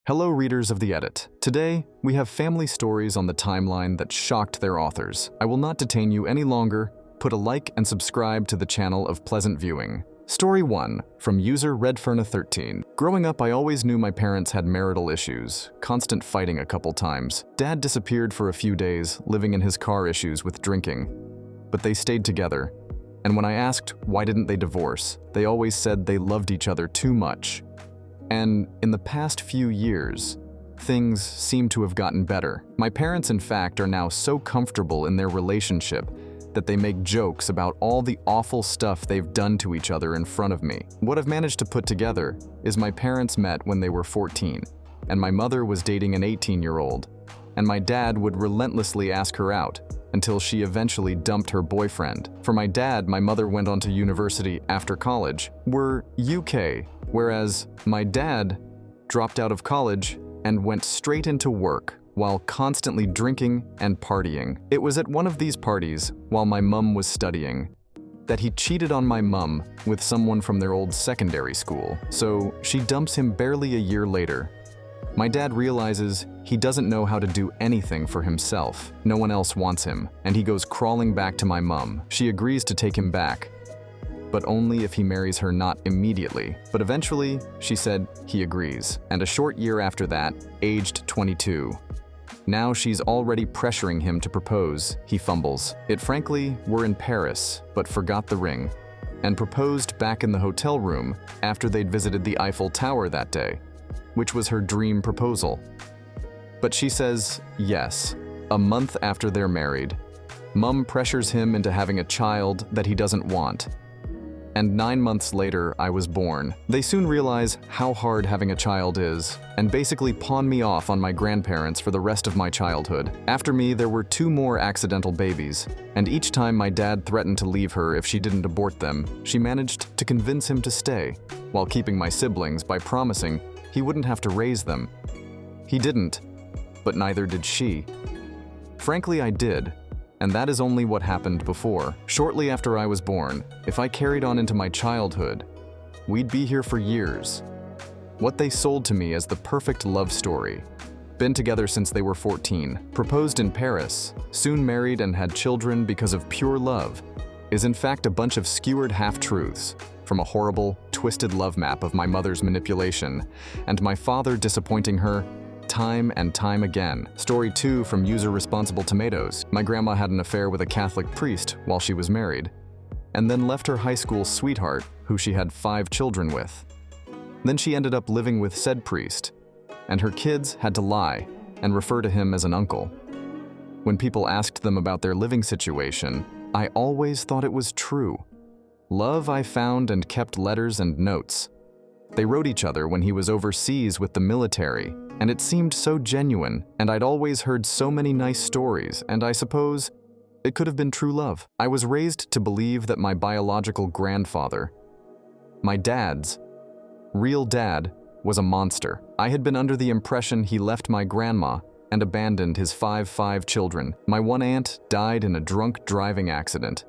Hello, readers of The Edit. Today, we have family stories on the timeline that shocked their authors. I will not detain you any longer. Put a like and subscribe to the channel of pleasant viewing. Story 1, from user Redferna13. Growing up, I always knew my parents had marital issues, constant fighting a couple times. Dad disappeared for a few days, living in his car issues with drinking. But they stayed together. And when I asked why didn't they divorce, they always said they loved each other too much. And in the past few years, things seem to have gotten better. My parents, in fact, are now so comfortable in their relationship that they make jokes about all the awful stuff they've done to each other in front of me. What I've managed to put together is my parents met when they were 14, and my mother was dating an 18-year-old, and my dad would relentlessly ask her out until she eventually dumped her boyfriend. For my dad, my mother went on to university after college. We're UK, whereas my dad dropped out of college and went straight into work while constantly drinking and partying. It was at one of these parties, while my mum was studying, that he cheated on my mum with someone from their old secondary school, so she dumps him barely a year later. My dad realizes he doesn't know how to do anything for himself. No one else wants him, and he goes crawling back to my mum. She agrees to take him back, but only if he marries her not immediately. But eventually, she said he agrees. And a short year after that, aged 22. Now she's already pressuring him to propose. He fumbles. Frankly, we're in Paris, but forgot the ring, and proposed back in the hotel room after they'd visited the Eiffel Tower that day, which was her dream proposal. But she says yes, a month after they're married. Mum pressures him into having a child that he doesn't want. And 9 months later, I was born. They soon realize how hard having a child is, and basically pawn me off on my grandparents for the rest of my childhood. After me, there were 2 more accidental babies, and each time my dad threatened to leave her if she didn't abort them, she managed to convince him to stay, while keeping my siblings by promising he wouldn't have to raise them. He didn't, but neither did she. Frankly, I did. And that is only what happened before. Shortly after I was born, if I carried on into my childhood, we'd be here for years. What they sold to me as the perfect love story. Been together since they were 14, proposed in Paris, soon married and had children because of pure love, is in fact a bunch of skewered half-truths from a horrible, twisted love map of my mother's manipulation and my father disappointing her time and time again. Story 2, from user Responsible Tomatoes. My grandma had an affair with a Catholic priest while she was married, and then left her high school sweetheart, who she had 5 children with. Then she ended up living with said priest, and her kids had to lie and refer to him as an uncle. When people asked them about their living situation, I always thought it was true. Love I found and kept letters and notes. They wrote each other when he was overseas with the military, and it seemed so genuine, and I'd always heard so many nice stories, and I suppose it could have been true love. I was raised to believe that my biological grandfather, my dad's real dad, was a monster. I had been under the impression he left my grandma and abandoned his 5 children. My one aunt died in a drunk driving accident,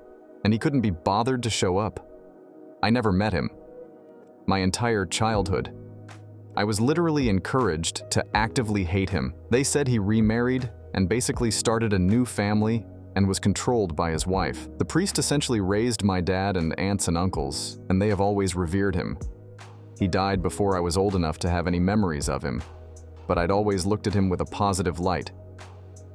and he couldn't be bothered to show up. I never met him. My entire childhood, I was literally encouraged to actively hate him. They said he remarried and basically started a new family and was controlled by his wife. The priest essentially raised my dad and aunts and uncles, and they have always revered him. He died before I was old enough to have any memories of him, but I'd always looked at him with a positive light.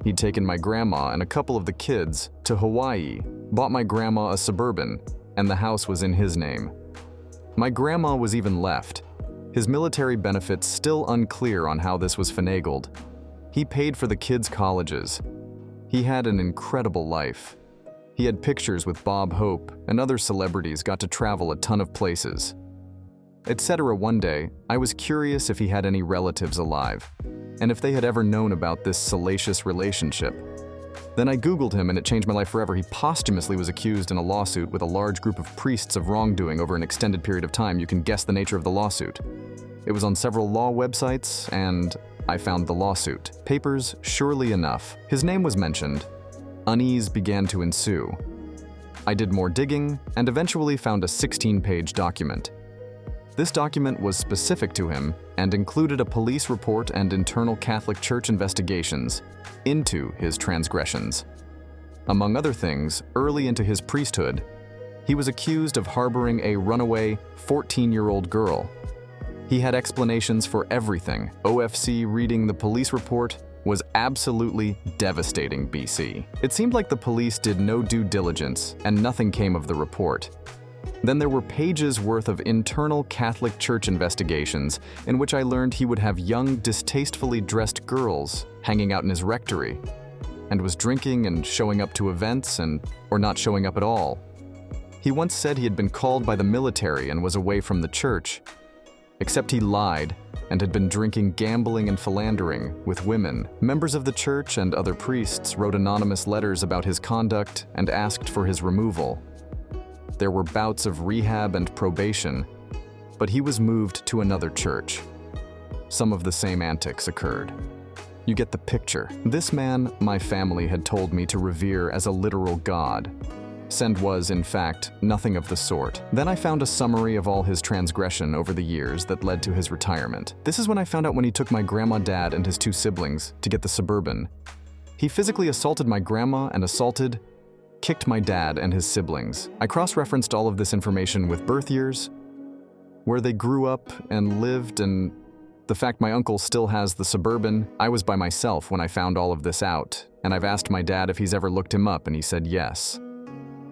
He'd taken my grandma and a couple of the kids to Hawaii, bought my grandma a Suburban, and the house was in his name. My grandma was even left. His military benefits still unclear on how this was finagled. He paid for the kids' colleges. He had an incredible life. He had pictures with Bob Hope, and other celebrities got to travel a ton of places, etc. One day, I was curious if he had any relatives alive, and if they had ever known about this salacious relationship. Then I Googled him and it changed my life forever. He posthumously was accused in a lawsuit with a large group of priests of wrongdoing over an extended period of time. You can guess the nature of the lawsuit. It was on several law websites, and I found the lawsuit. Papers, surely enough. His name was mentioned. Unease began to ensue. I did more digging and eventually found a 16-page document. This document was specific to him and included a police report and internal Catholic Church investigations into his transgressions. Among other things, early into his priesthood, he was accused of harboring a runaway 14-year-old girl. He had explanations for everything. OFC reading the police report was absolutely devastating, BC. It seemed like the police did no due diligence and nothing came of the report. Then there were pages worth of internal Catholic Church investigations in which I learned he would have young, distastefully dressed girls hanging out in his rectory and was drinking and showing up to events or not showing up at all. He once said he had been called by the military and was away from the church, except he lied and had been drinking, gambling, and philandering with women. Members of the church and other priests wrote anonymous letters about his conduct and asked for his removal. There were bouts of rehab and probation, but he was moved to another church. Some of the same antics occurred. You get the picture. This man, my family had told me to revere as a literal god. Send was, in fact, nothing of the sort. Then I found a summary of all his transgression over the years that led to his retirement. This is when I found out when he took my grandma, dad, and his 2 siblings to get the Suburban. He physically assaulted my grandma and kicked my dad and his siblings. I cross-referenced all of this information with birth years, where they grew up and lived, and the fact my uncle still has the Suburban. I was by myself when I found all of this out, and I've asked my dad if he's ever looked him up, and he said yes.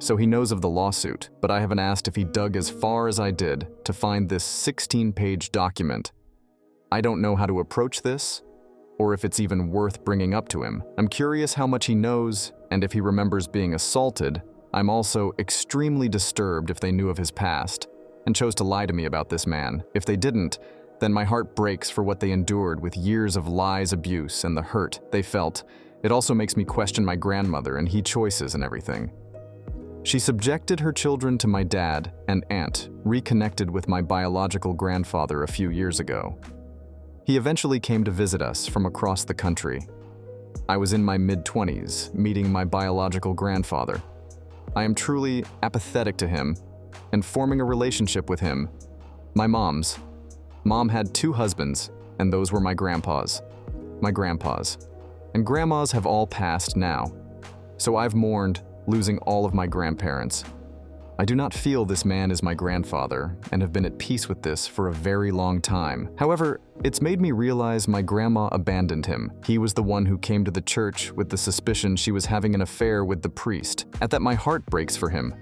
So he knows of the lawsuit, but I haven't asked if he dug as far as I did to find this 16-page document. I don't know how to approach this, or if it's even worth bringing up to him. I'm curious how much he knows, and if he remembers being assaulted. I'm also extremely disturbed if they knew of his past, and chose to lie to me about this man. If they didn't, then my heart breaks for what they endured with years of lies, abuse, and the hurt they felt. It also makes me question my grandmother and he choices and everything. She subjected her children to my dad and aunt, reconnected with my biological grandfather a few years ago. He eventually came to visit us from across the country. I was in my mid-20s, meeting my biological grandfather. I am truly apathetic to him and forming a relationship with him. My mom had 2 husbands, and those were my grandpas. My grandpas. And grandmas have all passed now. So I've mourned losing all of my grandparents. I do not feel this man is my grandfather and have been at peace with this for a very long time. However, it's made me realize my grandma abandoned him. He was the one who came to the church with the suspicion she was having an affair with the priest. At that, my heart breaks for him.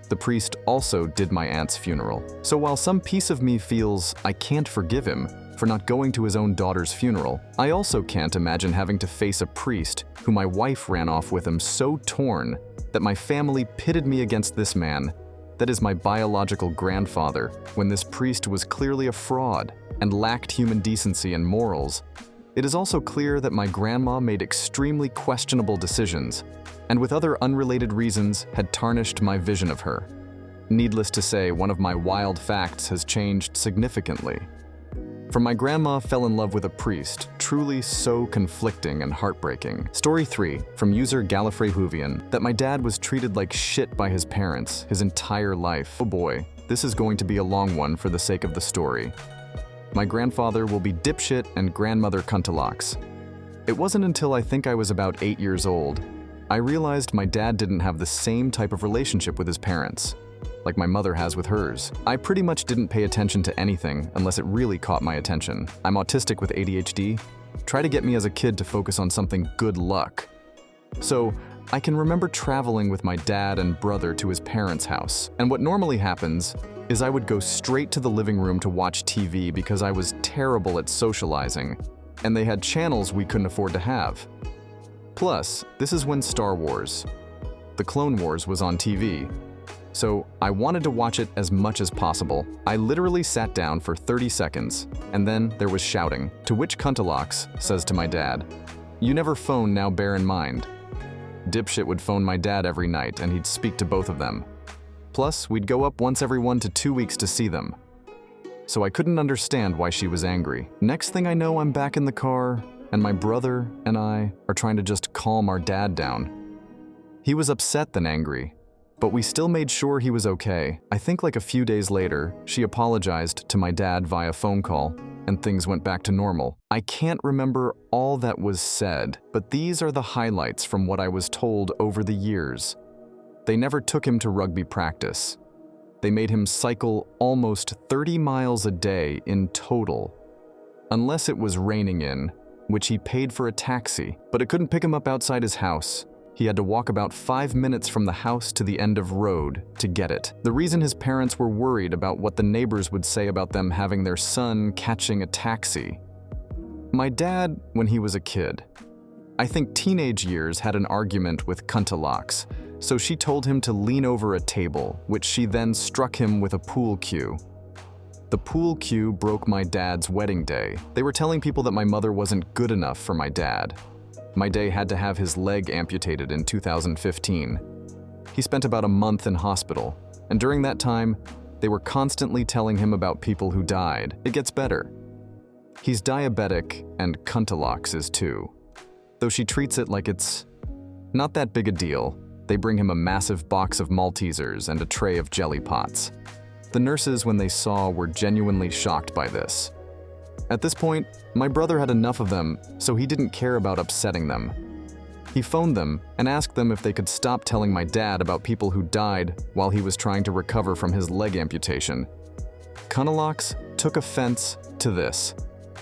The priest also did my aunt's funeral. So while some piece of me feels I can't forgive him for not going to his own daughter's funeral, I also can't imagine having to face a priest who my wife ran off with him, so torn that my family pitted me against this man that is my biological grandfather, when this priest was clearly a fraud and lacked human decency and morals. It is also clear that my grandma made extremely questionable decisions, and with other unrelated reasons had tarnished my vision of her. Needless to say, one of my wild facts has changed significantly. For my grandma fell in love with a priest, truly so conflicting and heartbreaking. Story 3, from user Gallifrey Hoovian, that my dad was treated like shit by his parents his entire life. Oh boy, this is going to be a long one for the sake of the story. My grandfather will be dipshit and grandmother cuntalocks. It wasn't until I think I was about 8 years old, I realized my dad didn't have the same type of relationship with his parents, like my mother has with hers. I pretty much didn't pay attention to anything unless it really caught my attention. I'm autistic with ADHD. Try to get me as a kid to focus on something good luck. So I can remember traveling with my dad and brother to his parents' house. And what normally happens is I would go straight to the living room to watch TV because I was terrible at socializing, and they had channels we couldn't afford to have. Plus, this is when Star Wars, The Clone Wars, was on TV. So I wanted to watch it as much as possible. I literally sat down for 30 seconds, and then there was shouting, to which Cuntalocks says to my dad, "You never phone, now bear in mind." Dipshit would phone my dad every night, and he'd speak to both of them. Plus, we'd go up once every 1 to 2 weeks to see them. So I couldn't understand why she was angry. Next thing I know, I'm back in the car, and my brother and I are trying to just calm our dad down. He was upset than angry, but we still made sure he was okay. I think like a few days later, she apologized to my dad via phone call, and things went back to normal. I can't remember all that was said, but these are the highlights from what I was told over the years. They never took him to rugby practice. They made him cycle almost 30 miles a day in total, unless it was raining in, which he paid for a taxi, but it couldn't pick him up outside his house. He had to walk about 5 minutes from the house to the end of road to get it. The reason his parents were worried about what the neighbors would say about them having their son catching a taxi. My dad, when he was a kid, I think teenage years, had an argument with Kuntalax, so she told him to lean over a table, which she then struck him with a pool cue. The pool cue broke my dad's wedding day. They were telling people that my mother wasn't good enough for my dad. My day had to have his leg amputated in 2015. He spent about a month in hospital, and during that time, they were constantly telling him about people who died. It gets better. He's diabetic, and Kuntalax is too. Though she treats it like it's not that big a deal, they bring him a massive box of Maltesers and a tray of jelly pots. The nurses, when they saw, were genuinely shocked by this. At this point, my brother had enough of them, so he didn't care about upsetting them. He phoned them and asked them if they could stop telling my dad about people who died while he was trying to recover from his leg amputation. Kuntalax took offense to this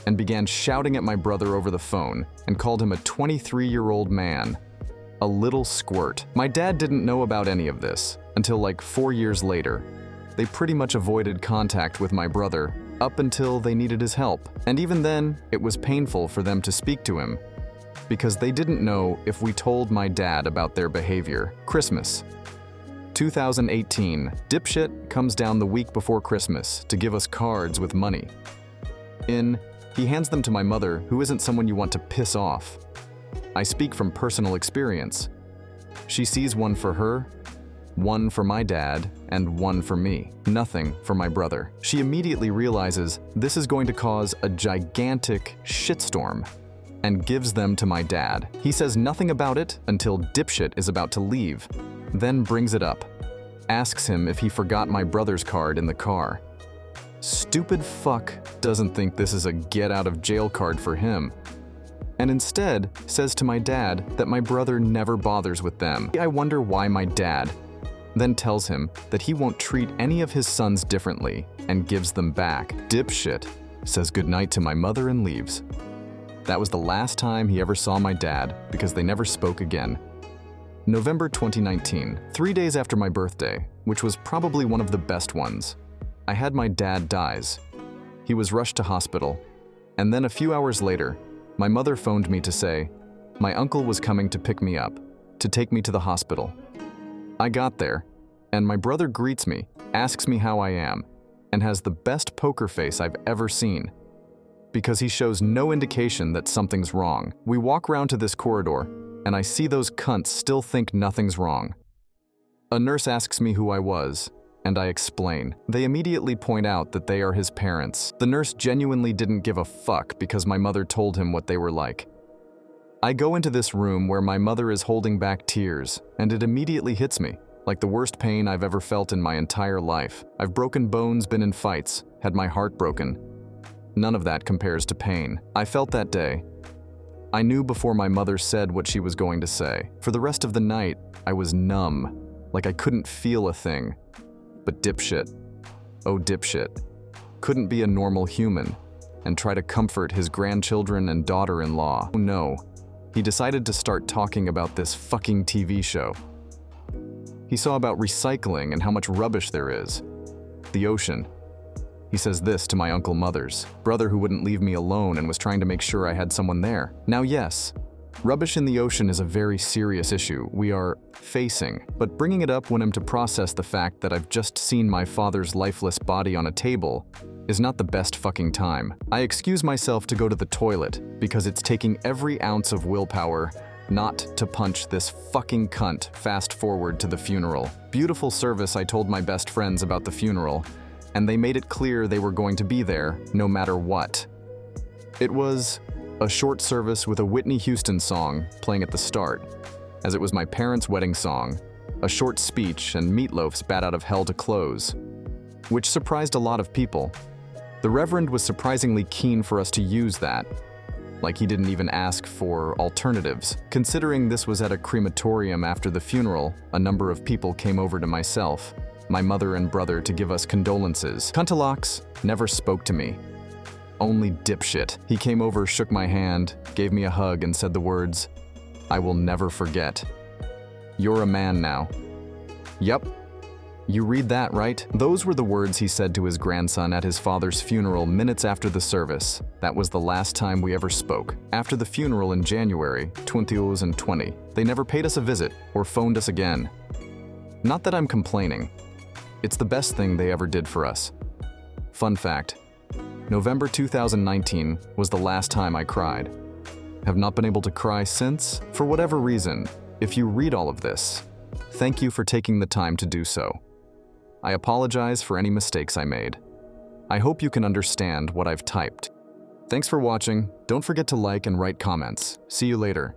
and began shouting at my brother over the phone and called him a 23-year-old man, a little squirt. My dad didn't know about any of this until like 4 years later. They pretty much avoided contact with my brother up until they needed his help. And even then, it was painful for them to speak to him because they didn't know if we told my dad about their behavior. Christmas. 2018, dipshit comes down the week before Christmas to give us cards with money. He hands them to my mother, who isn't someone you want to piss off. I speak from personal experience. She sees one for her, one for my dad, and one for me. Nothing for my brother. She immediately realizes this is going to cause a gigantic shitstorm and gives them to my dad. He says nothing about it until dipshit is about to leave, then brings it up, asks him if he forgot my brother's card in the car. Stupid fuck doesn't think this is a get-out-of-jail card for him, and instead says to my dad that my brother never bothers with them. I wonder why my dad then tells him that he won't treat any of his sons differently and gives them back. Dipshit says goodnight to my mother and leaves. That was the last time he ever saw my dad because they never spoke again. November 2019, 3 days after my birthday, which was probably one of the best ones, I had my dad dies. He was rushed to hospital, and then a few hours later, my mother phoned me to say my uncle was coming to pick me up, to take me to the hospital. I got there, and my brother greets me, asks me how I am, and has the best poker face I've ever seen, because he shows no indication that something's wrong. We walk round to this corridor, and I see those cunts still think nothing's wrong. A nurse asks me who I was, and I explain. They immediately point out that they are his parents. The nurse genuinely didn't give a fuck because my mother told him what they were like. I go into this room where my mother is holding back tears, and it immediately hits me, like the worst pain I've ever felt in my entire life. I've broken bones, been in fights, had my heart broken. None of that compares to pain. I felt that day. I knew before my mother said what she was going to say. For the rest of the night, I was numb, like I couldn't feel a thing. But dipshit, oh dipshit, couldn't be a normal human and try to comfort his grandchildren and daughter-in-law. Oh no. He decided to start talking about this fucking TV show. He saw about recycling and how much rubbish there is. The ocean. He says this to my Uncle Mother's brother, who wouldn't leave me alone and was trying to make sure I had someone there. Now yes, rubbish in the ocean is a very serious issue we are facing, but bringing it up want him to process the fact that I've just seen my father's lifeless body on a table is not the best fucking time. I excuse myself to go to the toilet because it's taking every ounce of willpower not to punch this fucking cunt. Fast forward to the funeral. Beautiful service. I told my best friends about the funeral, and they made it clear they were going to be there no matter what. It was a short service with a Whitney Houston song playing at the start, as it was my parents' wedding song, a short speech, and meatloafs bat out of hell to close, which surprised a lot of people. The Reverend was surprisingly keen for us to use that, like he didn't even ask for alternatives. Considering this was at a crematorium after the funeral, a number of people came over to myself, my mother and brother to give us condolences. Kuntalax never spoke to me. Only dipshit. He came over, shook my hand, gave me a hug, and said the words, "I will never forget. You're a man now." Yup. You read that, right? Those were the words he said to his grandson at his father's funeral minutes after the service. That was the last time we ever spoke. After the funeral in January 2020, they never paid us a visit or phoned us again. Not that I'm complaining. It's the best thing they ever did for us. Fun fact, November 2019 was the last time I cried. Have not been able to cry since, for whatever reason. If you read all of this, thank you for taking the time to do so. I apologize for any mistakes I made. I hope you can understand what I've typed. Thanks for watching. Don't forget to like and write comments. See you later.